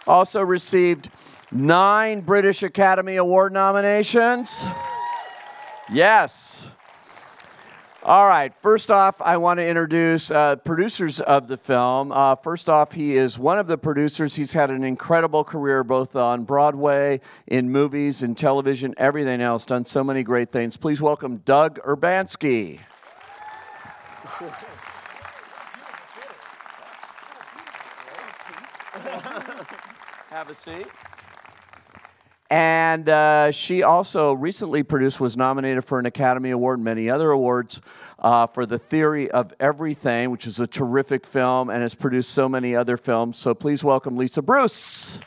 Also received 9 British Academy Award nominations. Yes. All right, first off, I want to introduce producers of the film. First off, he is one of the producers. He's had an incredible career both on Broadway, in movies, in television, everything else, done so many great things. Please welcome Doug Urbanski. Have a seat. And she also recently produced, was nominated for an Academy Award and many other awards for The Theory of Everything, which is a terrific film and has produced so many other films. So please welcome Lisa Bruce.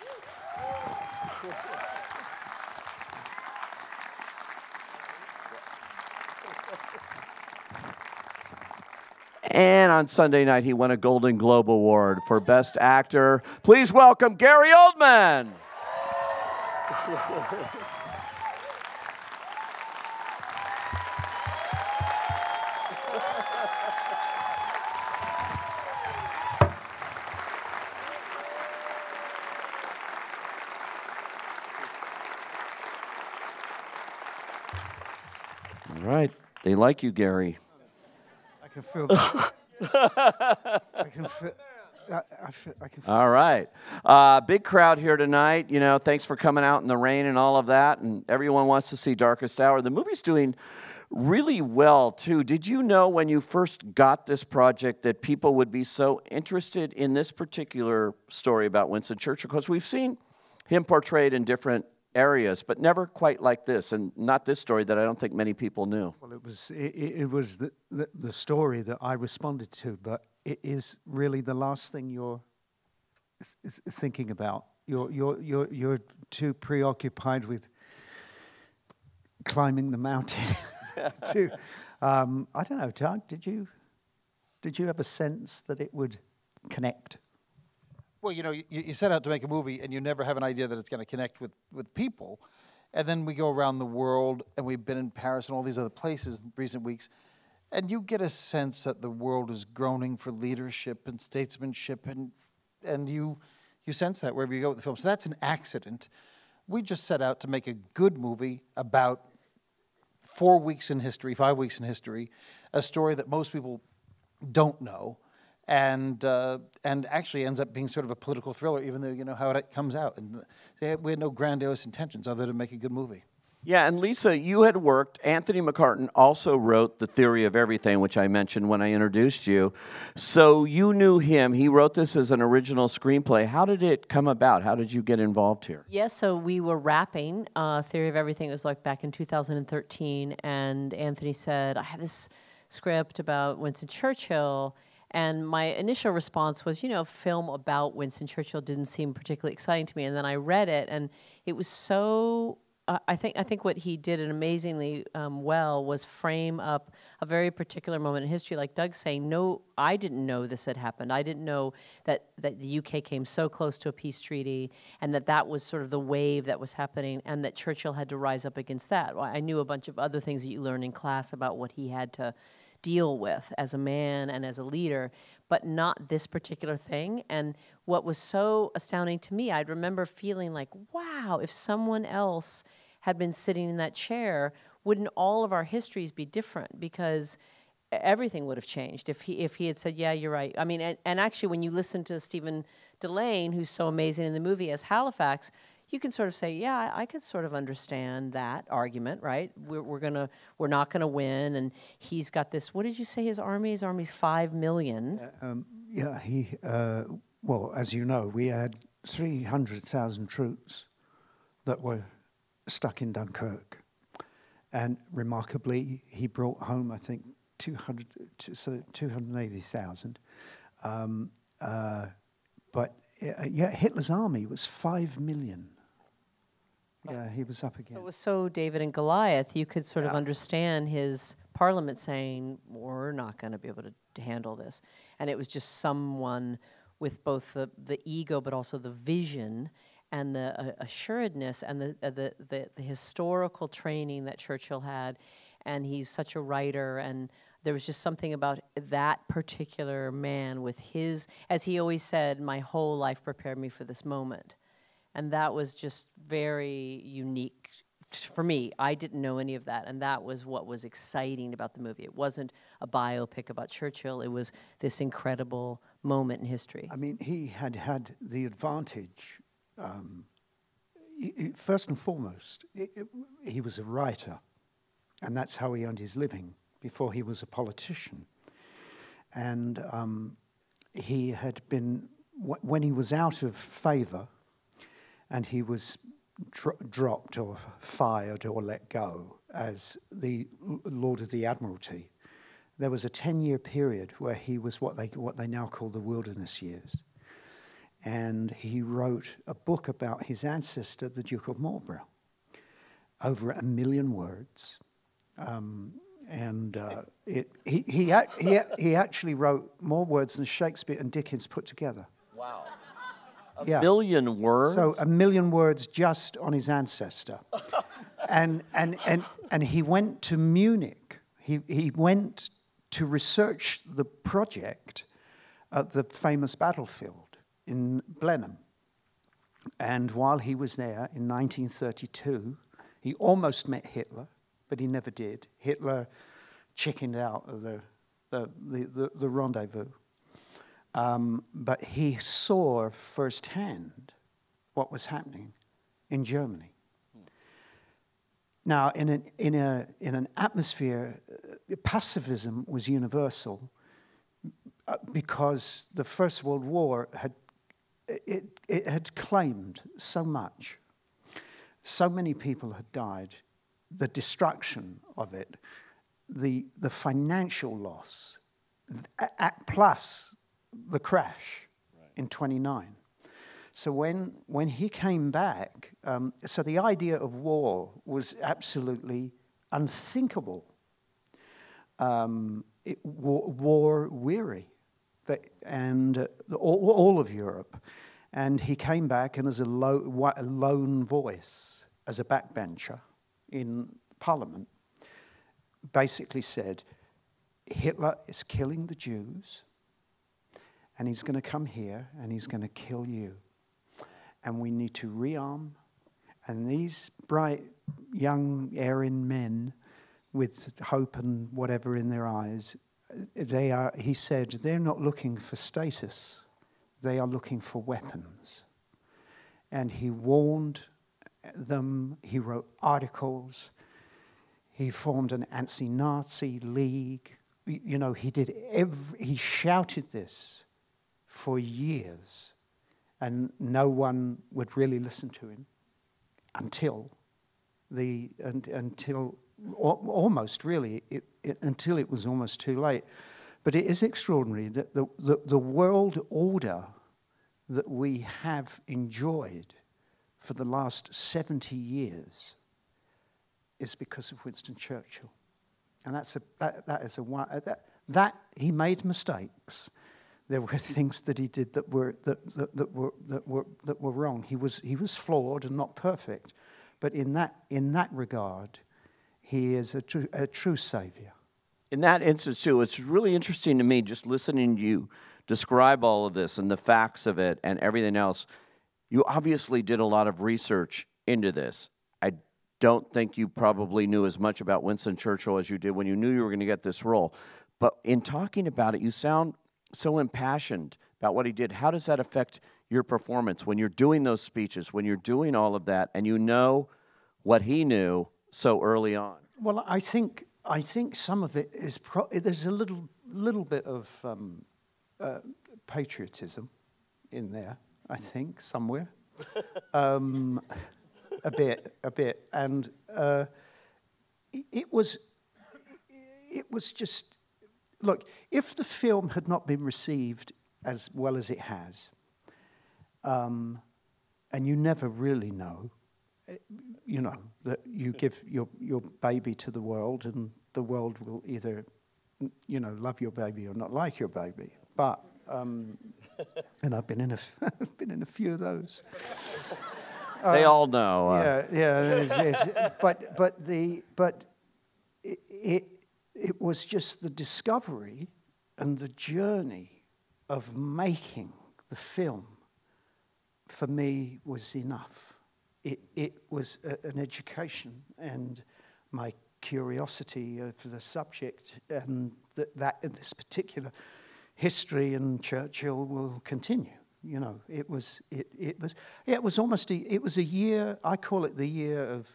And on Sunday night, he won a Golden Globe Award for Best Actor. Please welcome Gary Oldman. All right, they like you, Gary. I can feel that. I can feel. All right. Big crowd here tonight. You know, thanks for coming out in the rain and all of that. And everyone wants to see Darkest Hour. The movie's doing really well, too. Did you know when you first got this project that people would be so interested in this particular story about Winston Churchill? Because we've seen him portrayed in different areas, but never quite like this, and not this story that I don't think many people knew. Well, it was the story that I responded to, but it is really the last thing you're thinking about. You're too preoccupied with climbing the mountain. I don't know, Doug. Did you have a sense that it would connect? Well, you know, you set out to make a movie, and you never have an idea that it's going to connect with people. And then we go around the world, and we've been in Paris and all these other places in recent weeks, and you get a sense that the world is groaning for leadership and statesmanship, and you sense that wherever you go with the film. So that's an accident. We just set out to make a good movie about 4 weeks in history, 5 weeks in history, a story that most people don't know, and actually ends up being sort of a political thriller, even though you know how it comes out. And we had no grandiose intentions other than to make a good movie. Yeah, and Lisa, you had worked, Anthony McCartan also wrote The Theory of Everything, which I mentioned when I introduced you. So you knew him. He wrote this as an original screenplay. How did it come about? How did you get involved here? Yes, so we were wrapping Theory of Everything. It was like back in 2013, and Anthony said, I have this script about Winston Churchill. And my initial response was, you know, film about Winston Churchill didn't seem particularly exciting to me. And then I read it, and it was so... I think what he did it amazingly well was frame up a very particular moment in history, like Doug's saying, no, I didn't know this had happened. I didn't know that the UK came so close to a peace treaty, and that was sort of the wave that was happening, and that Churchill had to rise up against that. Well, I knew a bunch of other things that you learn in class about what he had to deal with as a man and as a leader, but not this particular thing. And what was so astounding to me, I'd remember feeling like, wow, if someone else had been sitting in that chair, wouldn't all of our histories be different? Because everything would have changed if he had said, yeah, you're right. I mean, and actually when you listen to Stephen Delane, who's so amazing in the movie as Halifax, you can sort of say, yeah, I could sort of understand that argument, right? We're not gonna win, and he's got this. What did you say his army? His army's 5 million. Well, as you know, we had 300,000 troops that were stuck in Dunkirk, and remarkably, he brought home, I think, 280,000. But yeah, Hitler's army was 5 million. Yeah, he was up again. So it was so David and Goliath. You could sort of understand his parliament saying, we're not going to be able to handle this. And it was just someone with both the ego but also the vision and the assuredness and the historical training that Churchill had. And he's such a writer, and there was just something about that particular man with his, as he always said, my whole life prepared me for this moment. And that was just very unique for me. I didn't know any of that, and that was what was exciting about the movie. It wasn't a biopic about Churchill. It was this incredible moment in history. I mean, he had the advantage, first and foremost, he was a writer, and that's how he earned his living before he was a politician. And he had been, when he was out of favor, and he was dropped or fired or let go as the Lord of the Admiralty, there was a 10-year period where he was what they now call the wilderness years. And he wrote a book about his ancestor, the Duke of Marlborough, over 1 million words. He actually wrote more words than Shakespeare and Dickens put together. Wow. A million words? So 1 million words just on his ancestor. and he went to Munich. He went to research the project at the famous battlefield in Blenheim. And while he was there in 1932, he almost met Hitler, but he never did. Hitler chickened out of the rendezvous. But he saw firsthand what was happening in Germany. Now, in an atmosphere, pacifism was universal because the First World War had claimed so much. So many people had died. The destruction of it, the financial loss, plus the crash in 29. So when he came back, so the idea of war was absolutely unthinkable. War weary, and all of Europe. And he came back and as a lone voice, as a backbencher in Parliament, basically said, Hitler is killing the Jews, and he's going to come here and he's going to kill you. And we need to rearm. And these bright, young Aryan men with hope and whatever in their eyes, he said, they're not looking for status. They are looking for weapons. And he warned them. He wrote articles. He formed an anti-Nazi league. You know, he shouted this for years, and no one would really listen to him until almost really until it was almost too late. But it is extraordinary that the world order that we have enjoyed for the last 70 years is because of Winston Churchill, and that he made mistakes. There were things that he did that were wrong. He was flawed and not perfect, but in that regard, he is a true savior. In that instance, too, it's really interesting to me just listening to you describe all of this and the facts of it and everything else. You obviously did a lot of research into this. I don't think you probably knew as much about Winston Churchill as you did when you knew you were going to get this role. But in talking about it, you sound so impassioned about what he did. How does that affect your performance when you're doing those speeches, when you're doing all of that, and you know what he knew so early on? Well, I think some of it is there's a little bit of patriotism in there. I think somewhere, a bit, and it was just. Look, if the film had not been received as well as it has, and you never really know, you know, that you give your baby to the world and the world will either, you know, love your baby or not like your baby. But, and I've been in a few of those. They all know. Yeah. But it was just the discovery and the journey of making the film, for me, was enough. It was an education, and my curiosity for the subject, and that this particular history and Churchill will continue. You know, it was almost a year. I call it the year of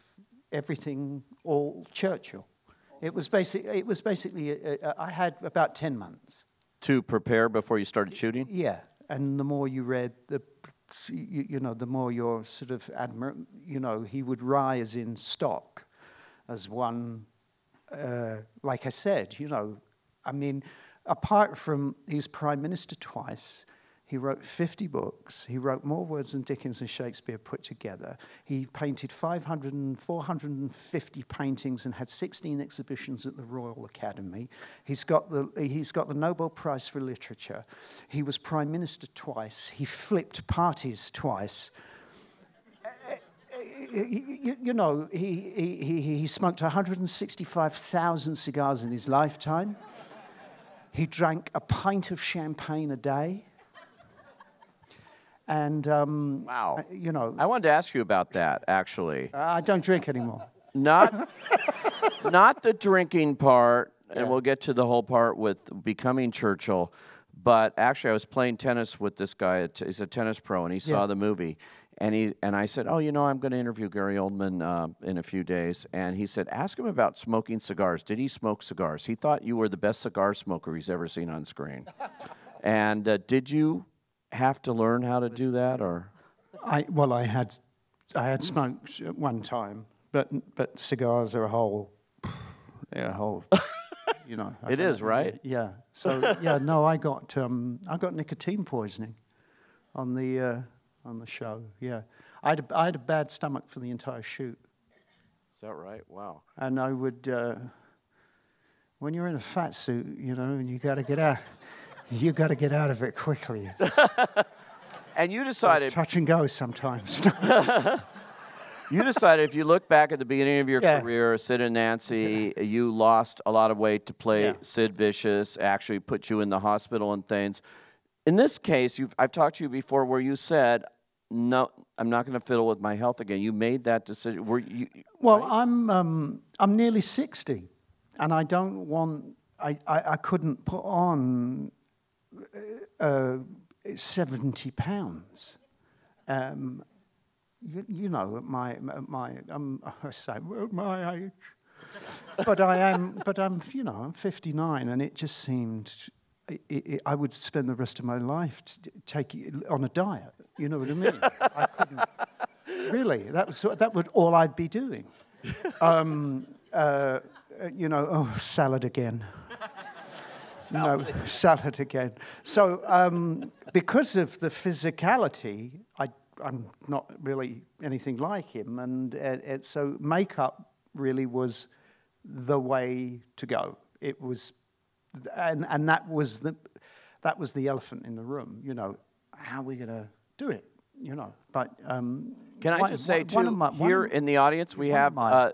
everything, all Churchill. It was basically I had about 10 months to prepare before you started shooting. Yeah, and the more you read, the more you're sort of he would rise in stock as one. Like I said, I mean, apart from he's prime minister twice. He wrote 50 books. He wrote more words than Dickens and Shakespeare put together. He painted 450 paintings and had 16 exhibitions at the Royal Academy. He's got the Nobel Prize for Literature. He was Prime Minister twice. He flipped parties twice. He smoked 165,000 cigars in his lifetime. He drank a pint of champagne a day. And, wow. I wanted to ask you about that, actually. I don't drink anymore. Not the drinking part, and we'll get to the whole part with becoming Churchill, but actually I was playing tennis with this guy. He's a tennis pro, and he saw the movie. And I said, I'm going to interview Gary Oldman in a few days. And he said, ask him about smoking cigars. Did he smoke cigars? He thought you were the best cigar smoker he's ever seen on screen. And did you have to learn how to do that, or? I had smoked at one time, but cigars are a whole. It is, right? Yeah. So no, I got nicotine poisoning on the show. Yeah, I had a bad stomach for the entire shoot. Is that right? Wow. And I would, when you're in a fat suit, and you got to get out. You got to get out of it quickly. And you decided... It's touch and go sometimes. You decided if you look back at the beginning of your career, Sid and Nancy, you lost a lot of weight to play Sid Vicious, actually put you in the hospital and things. In this case, I've talked to you before where you said, no, I'm not going to fiddle with my health again. You made that decision. Well, right? I'm nearly 60, and I don't want... I couldn't put on... 70 pounds. At my age. But I'm 59, and it just seemed I would spend the rest of my life on a diet. You know what I mean? I couldn't really. That would all I'd be doing. Salad again. Salad again. So because of the physicality, I'm not really anything like him, and so makeup really was the way to go. It was, and that was the elephant in the room. How are we going to do it? But can I just say too? Here in the audience, we have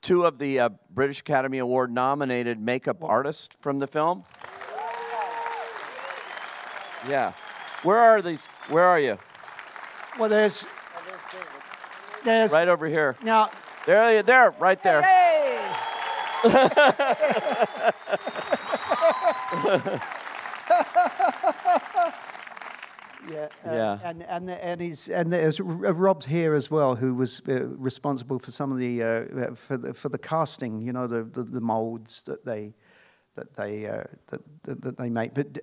two of the British Academy Award nominated makeup artists from the film. Yeah. Where are these? Where are you? Well, there's right over here. Now, there, right there. Hey! And there's Rob's here as well, who was responsible for some of the for the casting. The molds that they make. But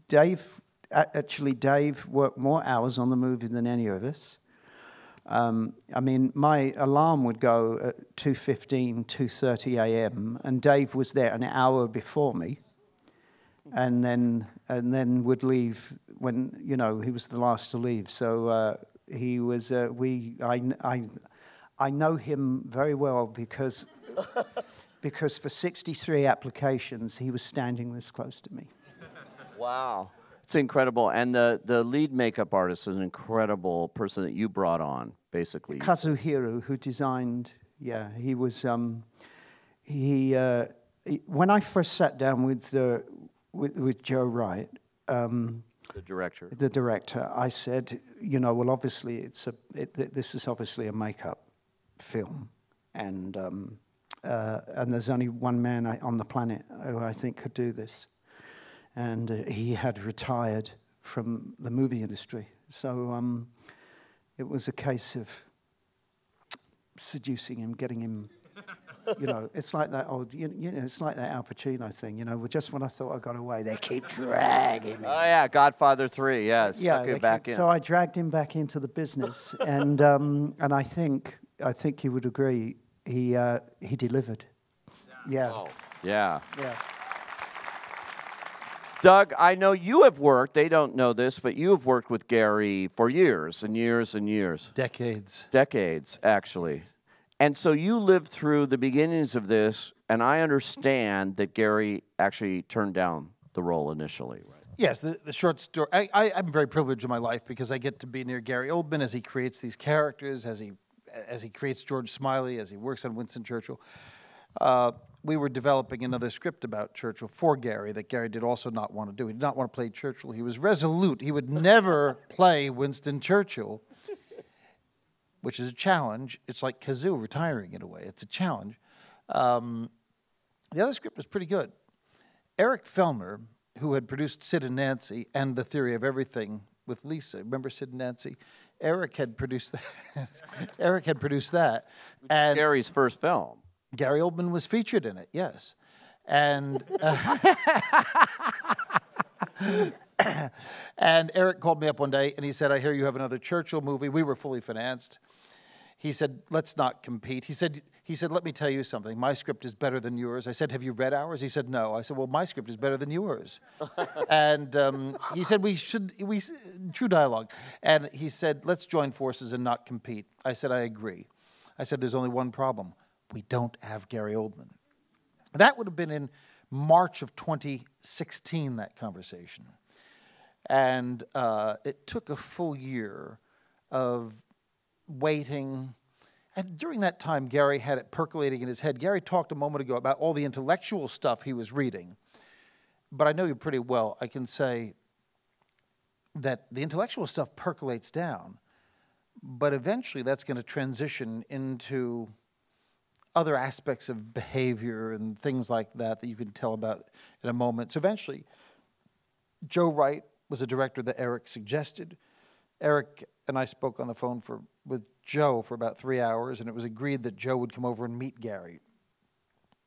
Dave worked more hours on the movie than any of us. My alarm would go at 2:15, 2:30 a.m., and Dave was there an hour before me, and then would leave when he was the last to leave. So he was. I know him very well because for 63 applications he was standing this close to me. Wow. It's incredible. And the lead makeup artist is an incredible person that you brought on, basically. Kazuhiro, who designed, he was, he when I first sat down with Joe Wright, The director. the director, I said, well, obviously this is obviously a makeup film, and there's only one man on the planet who I think could do this, and he had retired from the movie industry, so it was a case of seducing him, getting him. It's like that old, it's like that Al Pacino thing, just when I thought I got away, they keep dragging me. Oh yeah, Godfather 3, yes. Yeah, Suck it back in. so I dragged him back into the business, and I think you would agree, he delivered. Yeah. Oh, yeah. Yeah. Doug, I know you have worked, they don't know this, but you have worked with Gary for years and years and years. Decades. Decades, actually. And so you lived through the beginnings of this, and I understand that Gary actually turned down the role initially, right? Yes, the short story. I'm very privileged in my life because I get to be near Gary Oldman as he creates these characters, as he creates George Smiley, as he works on Winston Churchill. We were developing another script about Churchill for Gary that Gary did also not want to do. He did not want to play Churchill. He was resolute. He would never play Winston Churchill, which is a challenge. It's like Kazoo retiring in a way. It's a challenge. The other script was pretty good. Eric Fellner, who had produced Sid and Nancy and The Theory of Everything with Lisa. Remember Sid and Nancy? Eric had produced that. Eric had produced that. And Gary's first film. Gary Oldman was featured in it, yes. And and Eric called me up one day and he said, I hear you have another Churchill movie. We were fully financed. He said, let's not compete. He said, let me tell you something. My script is better than yours. I said, have you read ours? He said, no. I said, well, my script is better than yours. And he said, true dialogue. And he said, let's join forces and not compete. I said, I agree. I said, there's only one problem. We don't have Gary Oldman. That would have been in March of 2016, that conversation. And it took a full year of waiting. And during that time, Gary had it percolating in his head. Gary talked a moment ago about all the intellectual stuff he was reading. But I know you pretty well. I can say that the intellectual stuff percolates down. But eventually that's going to transition into other aspects of behavior and things like that you can tell about in a moment. So eventually, Joe Wright was a director that Eric suggested. Eric and I spoke on the phone with Joe for about 3 hours, and it was agreed that Joe would come over and meet Gary.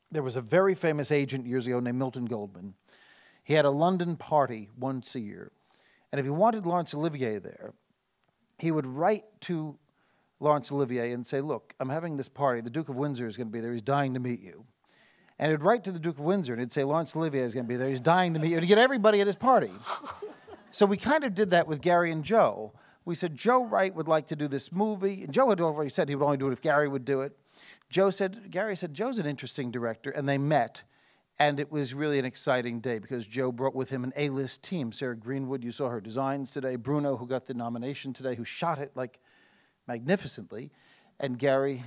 There was a very famous agent years ago named Milton Goldman. He had a London party once a year, and if he wanted Laurence Olivier there, he would write to Laurence Olivier and say, look, I'm having this party. The Duke of Windsor is going to be there. He's dying to meet you. And he'd write to the Duke of Windsor and he'd say, Laurence Olivier is going to be there. He's dying to meet you. To get everybody at his party. So we kind of did that with Gary and Joe. We said, Joe Wright would like to do this movie. And Joe had already said he would only do it if Gary would do it. Gary said, Joe's an interesting director. And they met. And it was really an exciting day because Joe brought with him an A-list team. Sarah Greenwood, you saw her designs today. Bruno, who got the nomination today, who shot it like magnificently, and Gary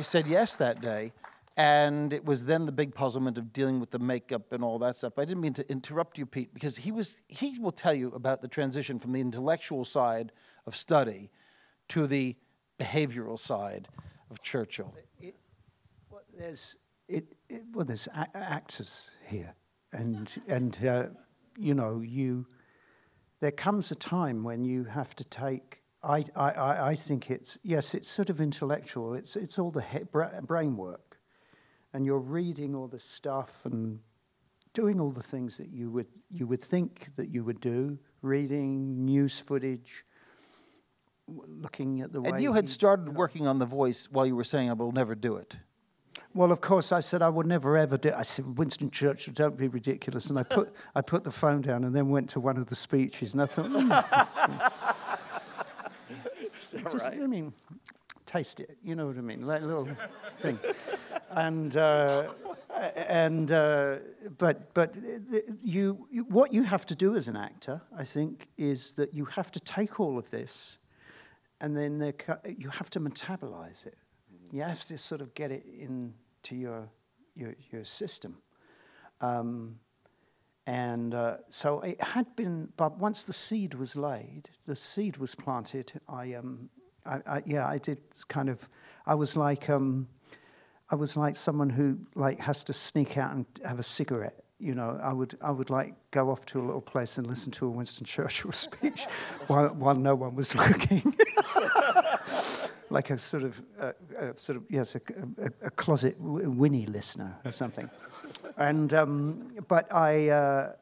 said yes that day, and it was then the big puzzlement of dealing with the makeup and all that stuff. I didn't mean to interrupt you, Pete, because he will tell you about the transition from the intellectual side of study to the behavioral side of Churchill. There's actors here, and there comes a time when you have to take. I think it's sort of intellectual. It's all the brain work, and you're reading all the stuff and doing all the things that you would think that you would do. Reading news footage, looking at the way. And you had started working on the voice while you were saying, "I will never do it." Well, of course, I said I would never ever do it. I said, Winston Churchill, don't be ridiculous. And I put the phone down and then went to one of the speeches. And I thought, just, I mean, taste it. You know what I mean? Like a little thing. But what you have to do as an actor, I think, is that you have to take all of this and then you have to metabolize it. You have to sort of get it into to your system. So it had been, but once the seed was laid, the seed was planted. I did kind of. I was like someone who like has to sneak out and have a cigarette. You know, I would like go off to a little place and listen to a Winston Churchill speech while no one was looking. Like a sort of yes, a closet Winnie listener or something. And what? Behavior.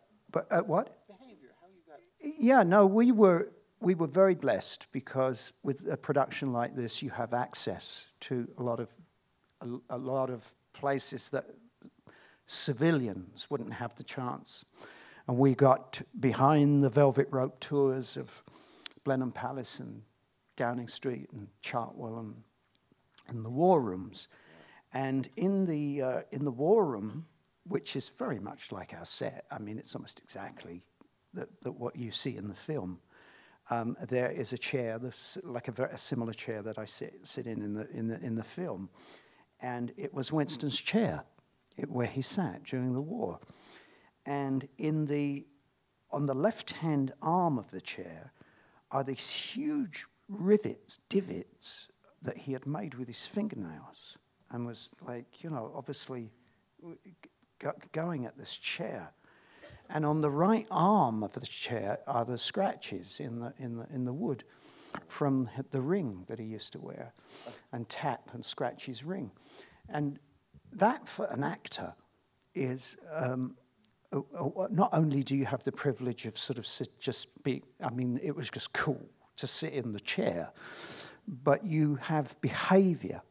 How you got? Yeah, no, we were very blessed because with a production like this, you have access to a lot of places that civilians wouldn't have the chance. And we got behind the velvet rope tours of Blenheim Palace and Downing Street and Chartwell and the war rooms. And in the war room, which is very much like our set, I mean, it's almost exactly what you see in the film. There is a chair, like a similar chair that I sit in the film, and it was Winston's chair, where he sat during the war. And on the left-hand arm of the chair are these huge divots that he had made with his fingernails, and was like, you know, obviously going at this chair. And on the right arm of the chair are the scratches in the wood from the ring that he used to wear, and tap and scratch his ring. And that, for an actor, is not only do you have the privilege of sort of it was just cool to sit in the chair, but you have behavior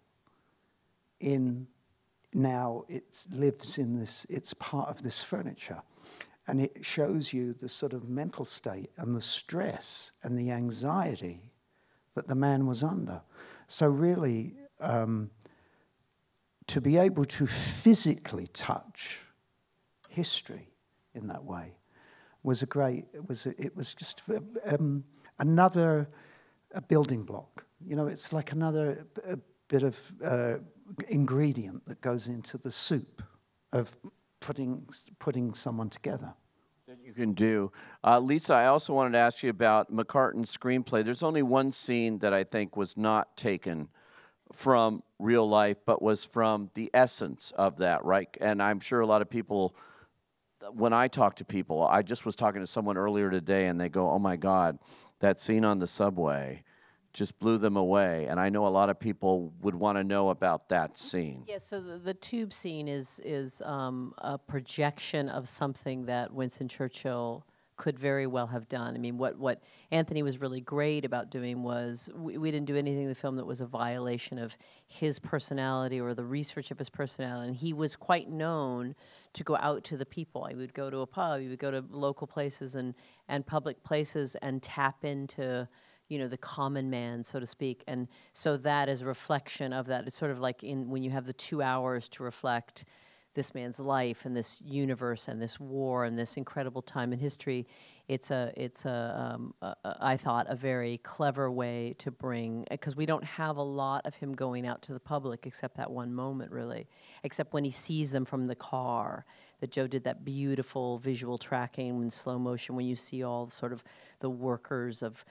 now it lives in this, it's part of this furniture. And it shows you the sort of mental state and the stress and the anxiety that the man was under. So really, to be able to physically touch history in that way was it was just another building block. You know, it's like another bit of ingredient that goes into the soup of putting someone together. That you can do. Lisa, I also wanted to ask you about McCartan's screenplay. There's only one scene that I think was not taken from real life, but was from the essence of that, right? And I'm sure a lot of people, when I talk to people, I just was talking to someone earlier today, and they go, oh my God, that scene on the subway just blew them away. And I know a lot of people would want to know about that scene. Yeah, so the tube scene is a projection of something that Winston Churchill could very well have done. I mean, what Anthony was really great about doing was we didn't do anything in the film that was a violation of his personality or the research of his personality. And he was quite known to go out to the people. He would go to a pub, he would go to local places and public places and tap into, you know, the common man, so to speak. And so that is a reflection of that. It's sort of like when you have the 2 hours to reflect this man's life and this universe and this war and this incredible time in history. It's I thought, a very clever way to bring, because we don't have a lot of him going out to the public except that one moment, really, except when he sees them from the car. That Joe did that beautiful visual tracking in slow motion when you see all sort of the workers of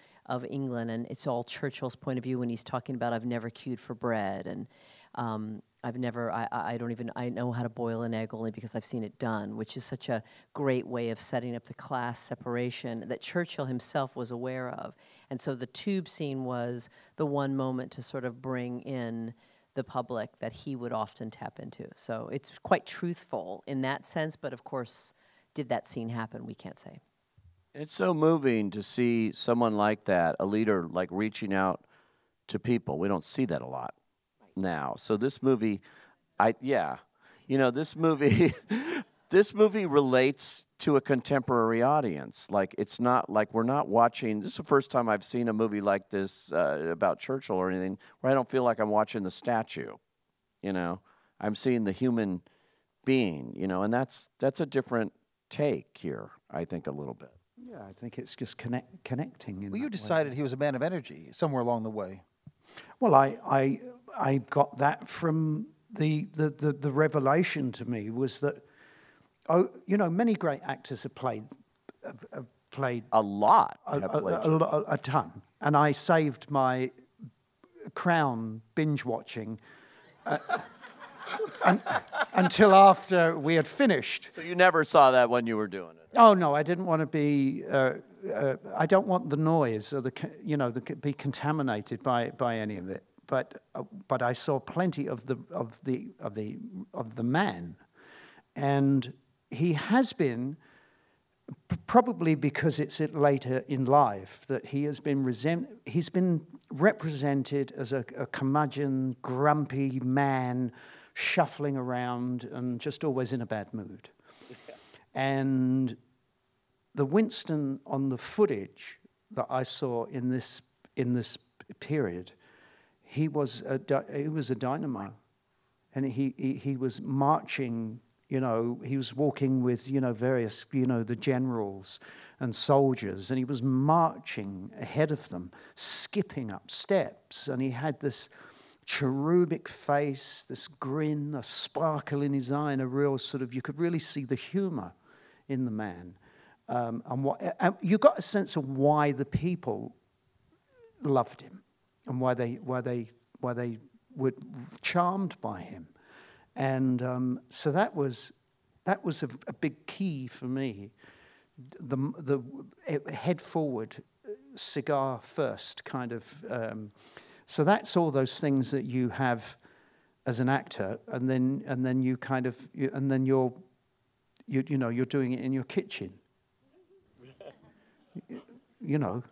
England, and it's all Churchill's point of view when he's talking about, I've never queued for bread, and I know how to boil an egg only because I've seen it done, which is such a great way of setting up the class separation that Churchill himself was aware of. And so the tube scene was the one moment to sort of bring in the public that he would often tap into. So it's quite truthful in that sense, but of course, did that scene happen? We can't say. It's so moving to see someone like that, a leader like reaching out to people. We don't see that a lot now. So this movie, this movie relates to a contemporary audience. Like, it's not like we're not watching, this is the first time I've seen a movie like this about Churchill or anything, where I don't feel like I'm watching the statue, you know. I'm seeing the human being, you know, and that's a different take here, I think, a little bit. Yeah, I think it's just connecting. Well, you decided he was a man of energy somewhere along the way. Well, I got that from the revelation to me was that, many great actors have played A lot. a ton, and I saved my Crown binge watching until after we had finished. So you never saw that when you were doing it? Oh no, I didn't want to be. I don't want the noise or be contaminated by any of it. But I saw plenty of the man, and he has been. Probably because it's later in life that he's been represented as a curmudgeon, grumpy man, shuffling around and just always in a bad mood. And the Winston on the footage that I saw in this period, he was a dynamo, and he was marching. He was walking with, various, the generals and soldiers, and he was marching ahead of them, skipping up steps, and he had this cherubic face, this grin, a sparkle in his eye, and a real sort of, you could really see the humor in the man. And you got a sense of why the people loved him and why they were charmed by him. And so that was a big key for me. The head forward, cigar first kind of. So that's all those things that you have as an actor, and then you kind of you're doing it in your kitchen.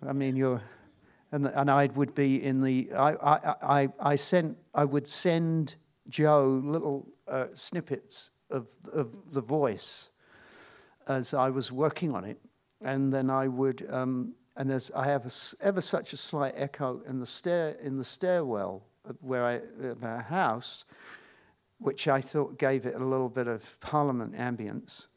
I mean you're. And I would be in the. I would send Joe little snippets of the voice as I was working on it, and then I would and I have ever such a slight echo in the stairwell of our house, which I thought gave it a little bit of Parliament ambience.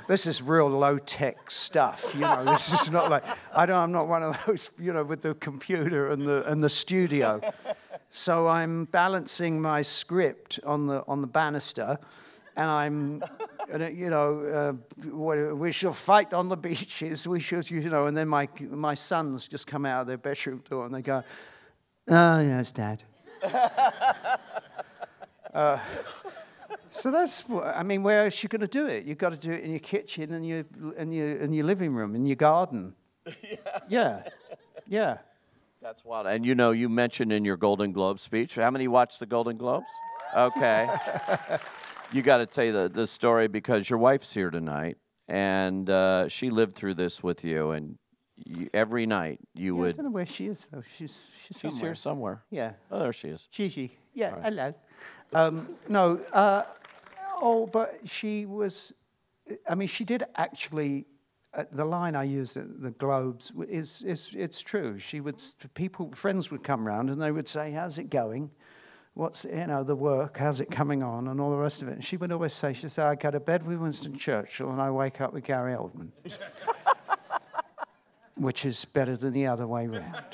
This is real low-tech stuff, This is not like I'm not one of those, with the computer and the studio. So I'm balancing my script on the banister, and we shall fight on the beaches. We shall, and then my sons just come out of their bedroom door and they go, "Oh yes, Dad." So that's, where else you going to do it? You've got to do it in your kitchen and your living room, in your garden. Yeah. That's wild. And you mentioned in your Golden Globe speech, how many watched the Golden Globes? Okay. You got to tell the story because your wife's here tonight, and she lived through this with you, and every night you would. I don't know where she is, though. She's somewhere. She's here somewhere. Yeah. Oh, there she is. Gigi. Yeah, right. Hello. But she was, she did actually, the line I used at the Globes it's true. Friends would come round and they would say, "How's it going? What's, the work, how's it coming on?" and all the rest of it. And she would always say, "I go to bed with Winston Churchill and I wake up with Gary Oldman." Which is better than the other way round,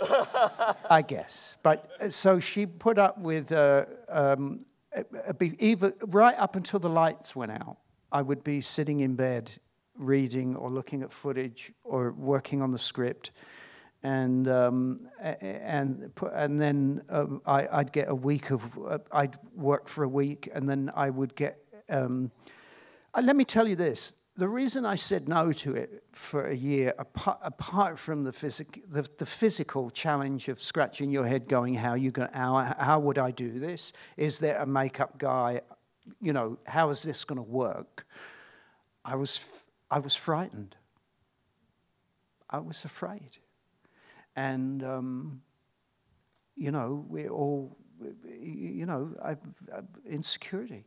I guess. But so she put up with either right up until the lights went out. I would be sitting in bed, reading or looking at footage or working on the script, and then I'd get a week of. I'd work for a week, and then I would get. Let me tell you this. The reason I said no to it for a year, apart from the physical challenge of scratching your head, going, how would I do this? Is there a makeup guy? How is this going to work? I was frightened. I was afraid, and we all, insecurity.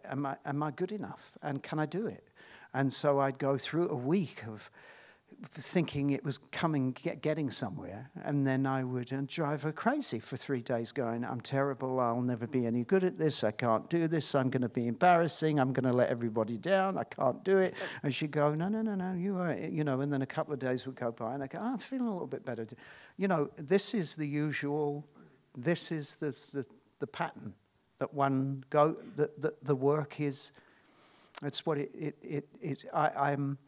Am I good enough? And can I do it? And so I'd go through a week of thinking it was getting somewhere, and then I would drive her crazy for 3 days, going, "I'm terrible. I'll never be any good at this. I can't do this. I'm going to be embarrassing. I'm going to let everybody down. I can't do it." And she'd go, "No, you are," And then a couple of days would go by, and I go, "I'm feeling a little bit better." This is the usual. This is the pattern. that one go. That the work is. That's what I'm.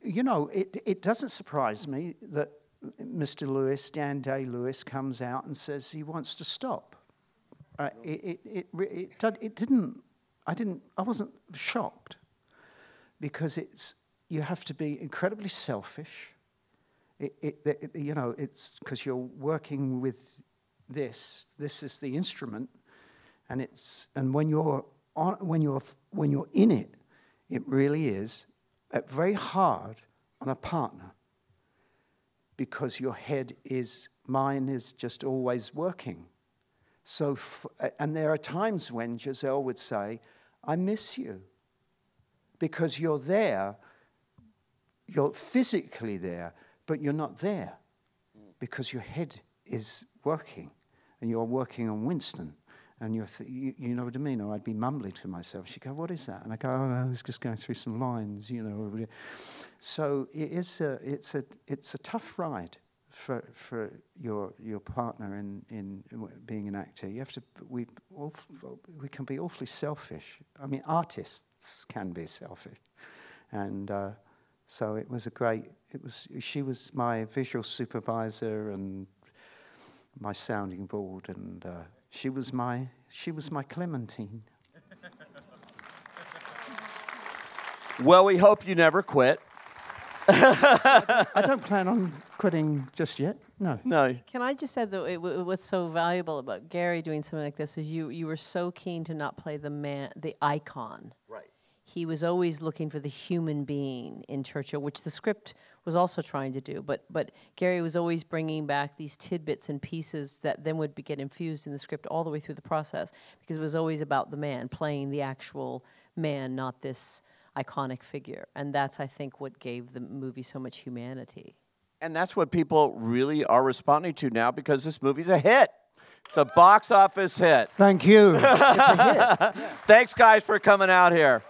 You know, it doesn't surprise me that Mr. Lewis, Dan Day-Lewis, comes out and says he wants to stop. It didn't. I wasn't shocked, because you have to be incredibly selfish. You know, it's because you're working with this. This is the instrument, and when you're in it, it really is very hard on a partner, because your mine is just always working. So, and there are times when Giselle would say, I miss you, because you're there, you're physically there, but you're not there, because your head is working, and you're working on Winston. And you know what I mean? Or I'd be mumbling to myself. She'd go, what is that? And I go, oh, no, I was just going through some lines, you know. So it's a tough ride for your partner in being an actor. You have to. We can be awfully selfish. I mean, artists can be selfish, and so it was a great. She was my visual supervisor and my sounding board, and. She was my Clementine. Well, we hope you never quit. I don't plan on quitting just yet. No. No. Can I just add that what's so valuable about Gary doing something like this is you were so keen to not play the icon. Right. He was always looking for the human being in Churchill, which the script was also trying to do. But Gary was always bringing back these tidbits and pieces that then would get infused in the script all the way through the process, because it was always about the man, playing the actual man, not this iconic figure. And that's, I think, what gave the movie so much humanity. And that's what people really are responding to now, because this movie's a hit. It's a box office hit. Thank you. It's a hit. Thanks, guys, for coming out here.